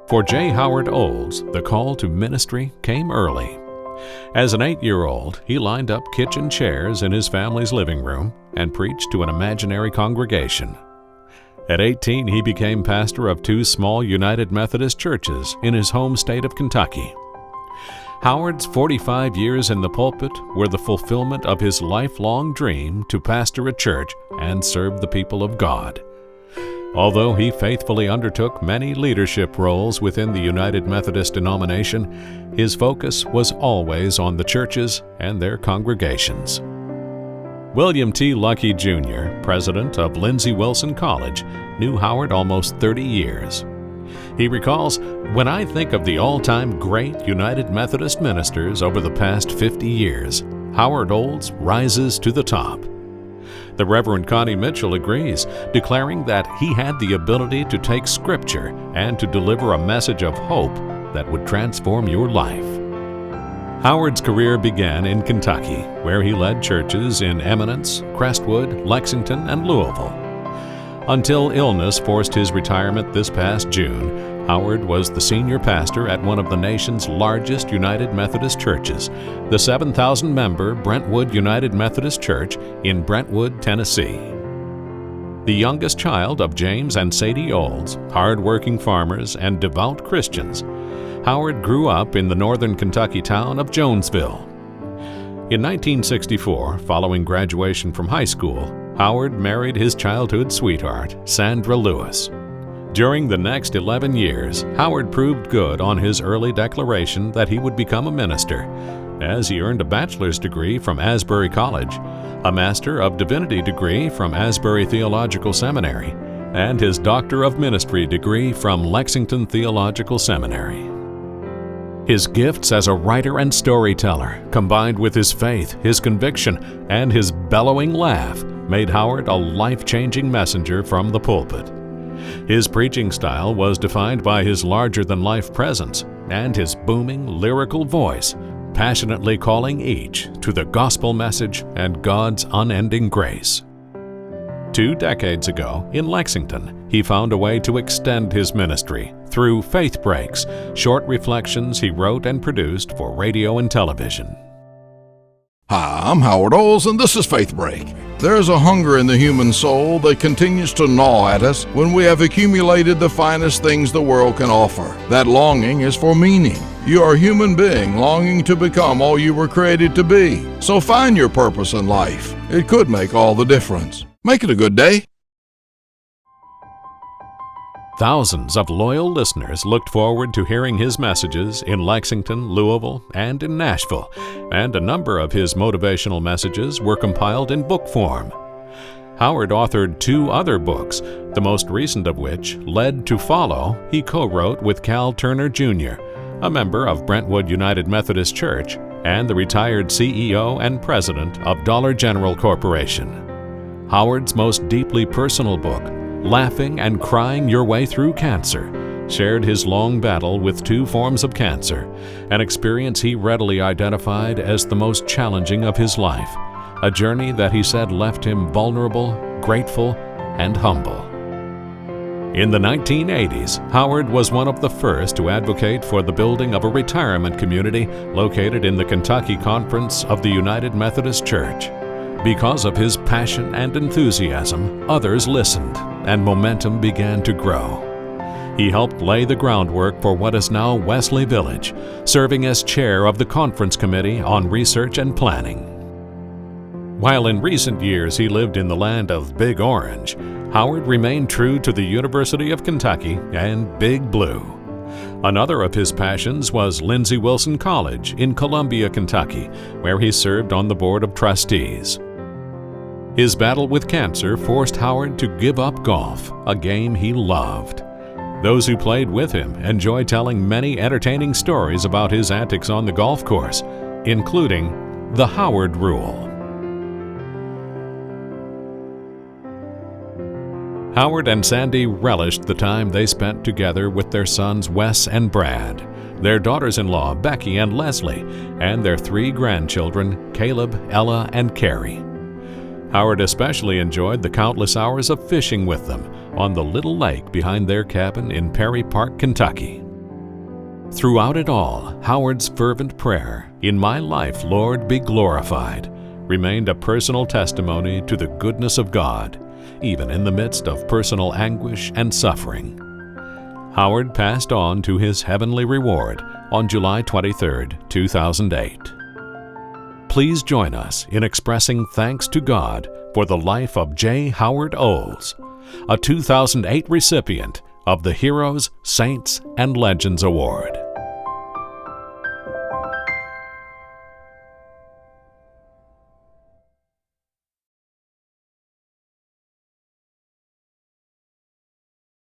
For J. Howard Olds, the call to ministry came early. As an 8-year-old, he lined up kitchen chairs in his family's living room and preached to an imaginary congregation. At 18, he became pastor of 2 small United Methodist churches in his home state of Kentucky. Howard's 45 years in the pulpit were the fulfillment of his lifelong dream to pastor a church and serve the people of God. Although he faithfully undertook many leadership roles within the United Methodist denomination, his focus was always on the churches and their congregations. William T. Luckey, Jr., president of Lindsey Wilson College, knew Howard almost 30 years. He recalls, "When I think of the all-time great United Methodist ministers over the past 50 years, Howard Olds rises to the top." The Reverend Connie Mitchell agrees, declaring that he had the ability to take Scripture and to deliver a message of hope that would transform your life. Howard's career began in Kentucky, where he led churches in Eminence, Crestwood, Lexington, and Louisville. Until illness forced his retirement this past June, Howard was the senior pastor at one of the nation's largest United Methodist churches, the 7,000-member Brentwood United Methodist Church in Brentwood, Tennessee. The youngest child of James and Sadie Olds, hard-working farmers and devout Christians, Howard grew up in the northern Kentucky town of Jonesville. In 1964, following graduation from high school, Howard married his childhood sweetheart, Sandra Lewis. During the next 11 years, Howard proved good on his early declaration that he would become a minister, as he earned a bachelor's degree from Asbury College, a Master of Divinity degree from Asbury Theological Seminary, and his Doctor of Ministry degree from Lexington Theological Seminary. His gifts as a writer and storyteller, combined with his faith, his conviction, and his bellowing laugh, made Howard a life-changing messenger from the pulpit. His preaching style was defined by his larger-than-life presence and his booming, lyrical voice, passionately calling each to the gospel message and God's unending grace. 2 decades ago, in Lexington, he found a way to extend his ministry through Faith Breaks, short reflections he wrote and produced for radio and television. Hi, I'm Howard Olds, and this is Faith Break. There's a hunger in the human soul that continues to gnaw at us when we have accumulated the finest things the world can offer. That longing is for meaning. You are a human being longing to become all you were created to be. So find your purpose in life. It could make all the difference. Make it a good day. Thousands of loyal listeners looked forward to hearing his messages in Lexington, Louisville, and in Nashville, and a number of his motivational messages were compiled in book form. Howard authored 2 other books, the most recent of which, Led to Follow, he co-wrote with Cal Turner Jr., a member of Brentwood United Methodist Church and the retired CEO and president of Dollar General Corporation. Howard's most deeply personal book, Laughing and Crying Your Way Through Cancer, shared his long battle with 2 forms of cancer, an experience he readily identified as the most challenging of his life, a journey that he said left him vulnerable, grateful, and humble. In the 1980s, Howard was one of the first to advocate for the building of a retirement community located in the Kentucky Conference of the United Methodist Church. Because of his passion and enthusiasm, others listened, and momentum began to grow. He helped lay the groundwork for what is now Wesley Village, serving as chair of the Conference Committee on Research and Planning. While in recent years he lived in the land of Big Orange, Howard remained true to the University of Kentucky and Big Blue. Another of his passions was Lindsey Wilson College in Columbia, Kentucky, where he served on the Board of Trustees. His battle with cancer forced Howard to give up golf, a game he loved. Those who played with him enjoy telling many entertaining stories about his antics on the golf course, including the Howard Rule. Howard and Sandy relished the time they spent together with their sons Wes and Brad, their daughters-in-law Becky and Leslie, and their 3 grandchildren Caleb, Ella, and Carrie. Howard especially enjoyed the countless hours of fishing with them on the little lake behind their cabin in Perry Park, Kentucky. Throughout it all, Howard's fervent prayer, "In my life, Lord, be glorified," remained a personal testimony to the goodness of God, even in the midst of personal anguish and suffering. Howard passed on to his heavenly reward on July 23, 2008. Please join us in expressing thanks to God for the life of J. Howard Olds, a 2008 recipient of the Heroes, Saints, and Legends Award.